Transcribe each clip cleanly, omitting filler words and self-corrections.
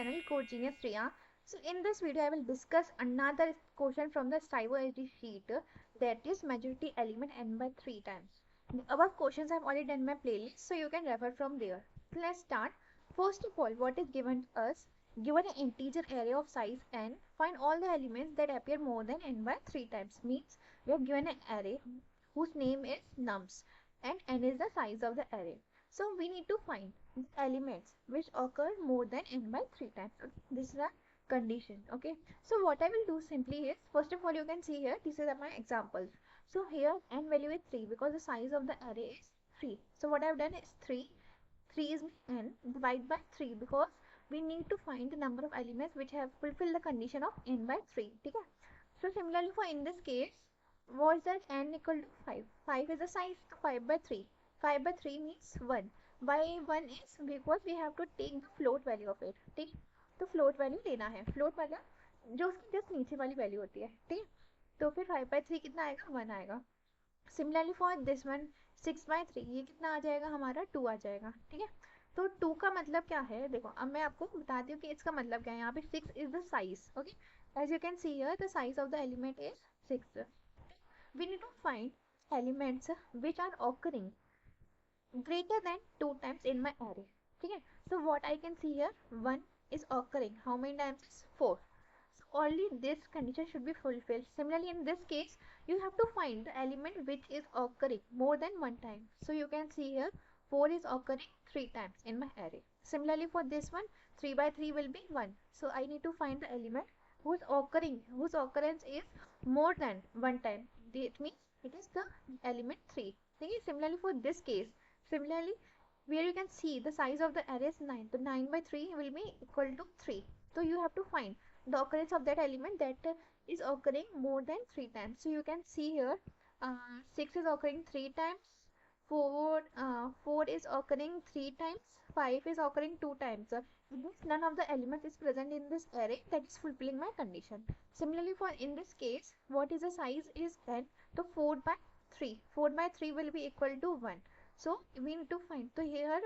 channel Code Genius Riya. So in this video I will discuss another question from the Stylo sheet, that is majority element n by 3 times. The above questions I have already done in my playlist, so you can refer from there. So let's start. First of all, what is given to us? Given an integer array of size n, find all the elements that appear more than n by 3 times. Means we have given an array whose name is nums and n is the size of the array. So we need to find the elements which occur more than n by 3 times. Okay? This is a condition. Okay. So what I will do simply is, first of all, you can see here, this is my examples. So here n value is 3 because the size of the array is 3. So what I have done is 3. 3 is n divided by 3 because we need to find the number of elements which have fulfilled the condition of n by 3. Okay? So similarly for in this case, what is that n equal to 5? 5 is the size, so 5 by 3. 5 by 3 means 1. Why 1 is because we have to take the float value of it. ठीक, तो float value लेना है. float मतलब जो उसकी just नीचे वाली value होती है. ठीक, तो फिर 5 by 3 कितना आएगा? 1 आएगा. Similarly for this one 6 by 3, ये कितना आ जाएगा हमारा? 2 आ जाएगा. ठीक है, तो 2 का मतलब क्या है? देखो अब मैं आपको बताती हूँ कि इसका मतलब क्या है. यहाँ पे 6 is the size. Okay, as you can see here, the size of the element is 6. We need to find elements which are occurring greater than 2 times in my array. Okay, so what I can see here, 1 is occurring how many times? 4. So only this condition should be fulfilled. Similarly in this case, you have to find the element which is occurring more than 1 time. So you can see here 4 is occurring 3 times in my array. Similarly for this one, 3 by 3 will be 1. So I need to find the element whose occurrence is more than 1 time. It means it is the element 3. Okay? Similarly for this case, similarly where you can see the size of the array is 9, so 9 by 3 will be equal to 3. So you have to find the occurrence of that element that is occurring more than 3 times. So you can see here 6 is occurring 3 times, 4 is occurring 3 times, 5 is occurring 2 times. None of the elements is present in this array that is fulfilling my condition. Similarly for in this case, what is the size is n, so 4 by 3 will be equal to 1. So we need to find, so here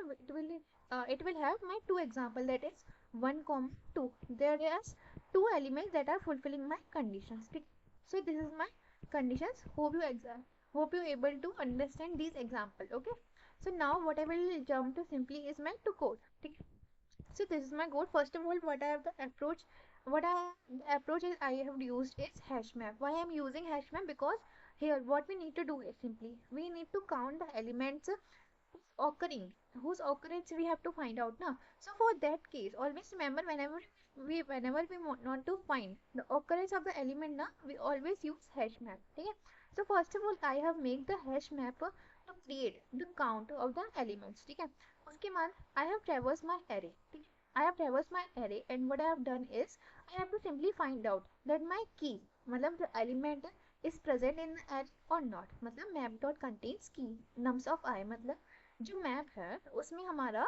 it will have my two example, that is 1, 2. There is 2 elements that are fulfilling my conditions. So this is my conditions. Hope you able to understand these example. Okay, so now what I will jump to simply is my to code. So this is my code. First of all, what I have the approach, the approach is I have used is hash map. Why I am using hash map? Because here what we need to do is simply we need to count the elements occurring, whose occurrence we have to find out now. So for that case, always remember whenever we want to find the occurrence of the element now, we always use hash map. Okay, so first of all I have made the hash map to create the count of the elements. Okay, उसके बाद I have traversed my array. I have traversed my array and what I have done is I have to simply find out that my key, मतलब the element is present in the array or not. मतलब map dot contains key nums of I, मतलब जो map है उसमें हमारा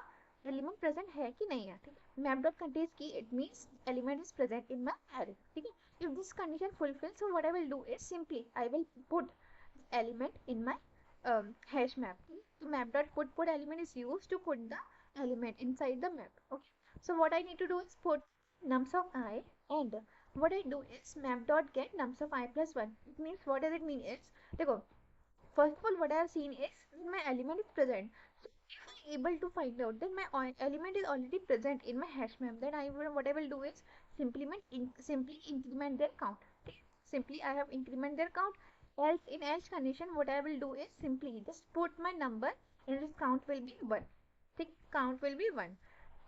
element present है कि नहीं है. ठीक है, map dot contains key, it means element is present in my array. ठीक है, if this condition fulfil, so what I will do is simply I will put element in my hash map. तो map dot put element is used to put the element inside the map. Okay, so what I need to do is put nums of I, and what I do is map dot get nums of I plus 1. It means, what does it mean is, देखो, first of all what I have seen is my element is present. So if I am able to find out that my element is already present in my hash map, then what I will do is simply increment their count. Okay? Simply I have increment their count. Else in else condition, what I will do is simply just put my number and this count will be 1. Okay? Count will be 1.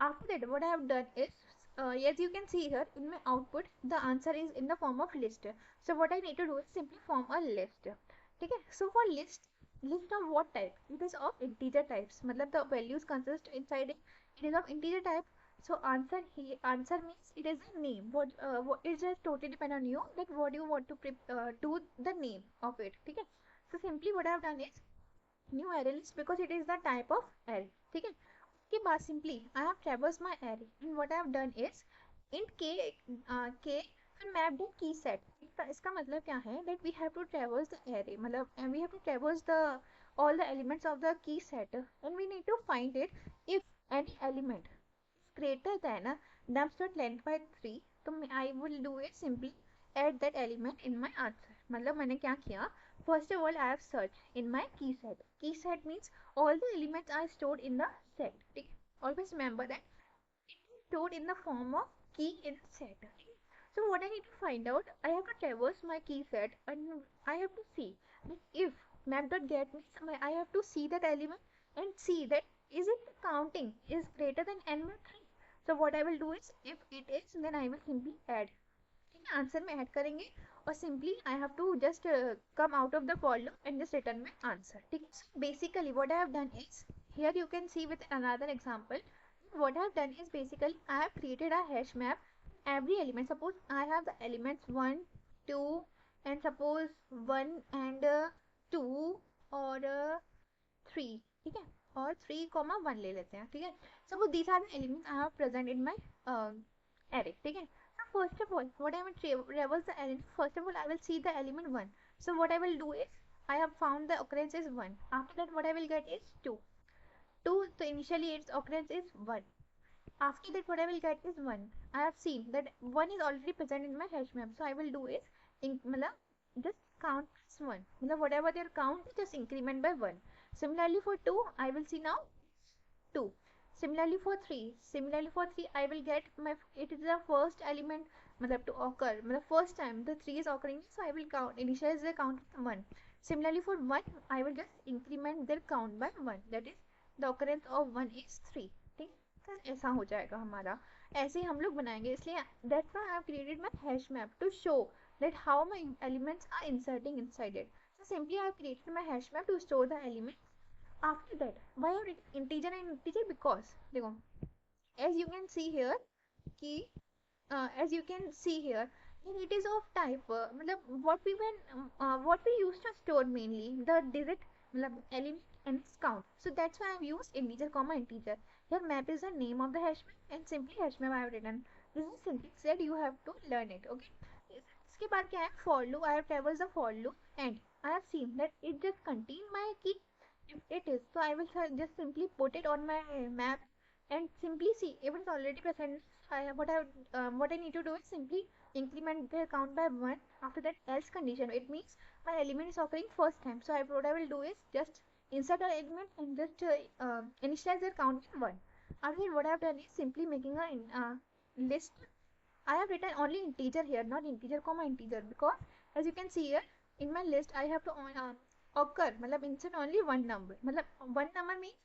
After that, what I have done is, as you can see here in my output, the answer is in the form of list. So what I need to do is simply form a list. Okay, so for list of what type? It is of integer types. मतलब the values consist inside it. It is of integer type. So answer means it is a name. What it just totally depend on you that what you want to do the name of it. Okay, so simply what I have done is new array list because it is the type of array. Okay, उसके बाद simply I have traversed my array and what I have done is int k फिर map dot key set. इसका मतलब क्या है? That we have to traverse the array, मतलब we have to traverse all the elements of the key set and we need to find it if any element is greater than nums dot length by 3, तो I will do it simply add that element in my answer. मतलब मैंने क्या किया, first of all I have searched in my key set. Key set means all the elements are stored in the set. ठीक है, always remember that it is stored in the form of key in set. So what I need to find out, I have to traverse my key set and I have to see that if map.get means I have to see that element and see that is it counting is greater than n by 3. So what I will do is if it is then I will simply add. Answer में add करेंगे और simply I have to just come out of the for loop and just return my answer. ठीक है, basically what I have done is here you can see with another example. What I have done is basically I have created a hash map. Every element, suppose I have the elements 1 2 and suppose 1 and 2 और 3, ठीक है, और 3, 1 ले लेते हैं. ठीक है, suppose these are the elements I have present in my array. ठीक है, so first of all what I will traverse the element. First of all I will see the element 1. So what I will do is I have found the occurrence is 1. After that what I will get is 2. So initially its occurrence is 1. After that what I will get is 1. I have seen that 1 is already present in my hash map. So I will do is just count as 1. Whatever their count, just increment by 1. Similarly for 2, I will see now 2. Similarly for 3, I will get it is the first element to occur. First time the 3 is occurring, so I will count, initialize the count with 1. Similarly for 1, I will just increment their count by 1. That is the occurrence of 1 is 3. ठीक, तो ऐसा हो जाएगा हमारा. ऐसे ही हम लोग बनाएंगे. इसलिए that's why I have created my hash map to show that how my elements are inserting inside it. So simply I have created my hash map to store the elements. After that, why I have written integer and integer? Because देखो, as you can see here कि it is of type what we used to store mainly the digit element and its count. So that's why I have used integer comma integer. Here map is the name of the hash map and simply hash map I have written. This is syntax that you have to learn it. Okay. इसके बाद क्या है, for loop. I have traversed the for loop and I have seen that it just contain my key. If it is, so I will just simply put it on my map and simply see if it's already present. What I need to do is simply increment the count by 1. After that else condition, it means my element is occurring first time. So what I will do is just insert an element and just initialize their count by 1. After that what I have done is simply making a list. I have written only integer here, not integer comma integer, because as you can see here in my list I have to occur insert only one number. One number means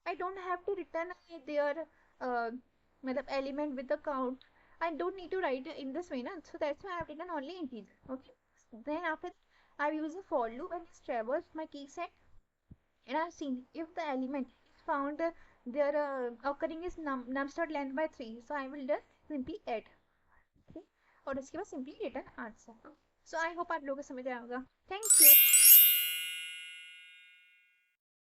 I don't have to return their element with the count. I don't need to write it in this way, so that's why I have written only integer. Okay. Then after I have used a for loop and just traversed my key set, and I have seen if the element is found their occurring is nums dot length by 3. So I will just simply add. Okay. और उसके बाद simply return answer. So I hope आप लोगों को समझ आएगा. Thank you.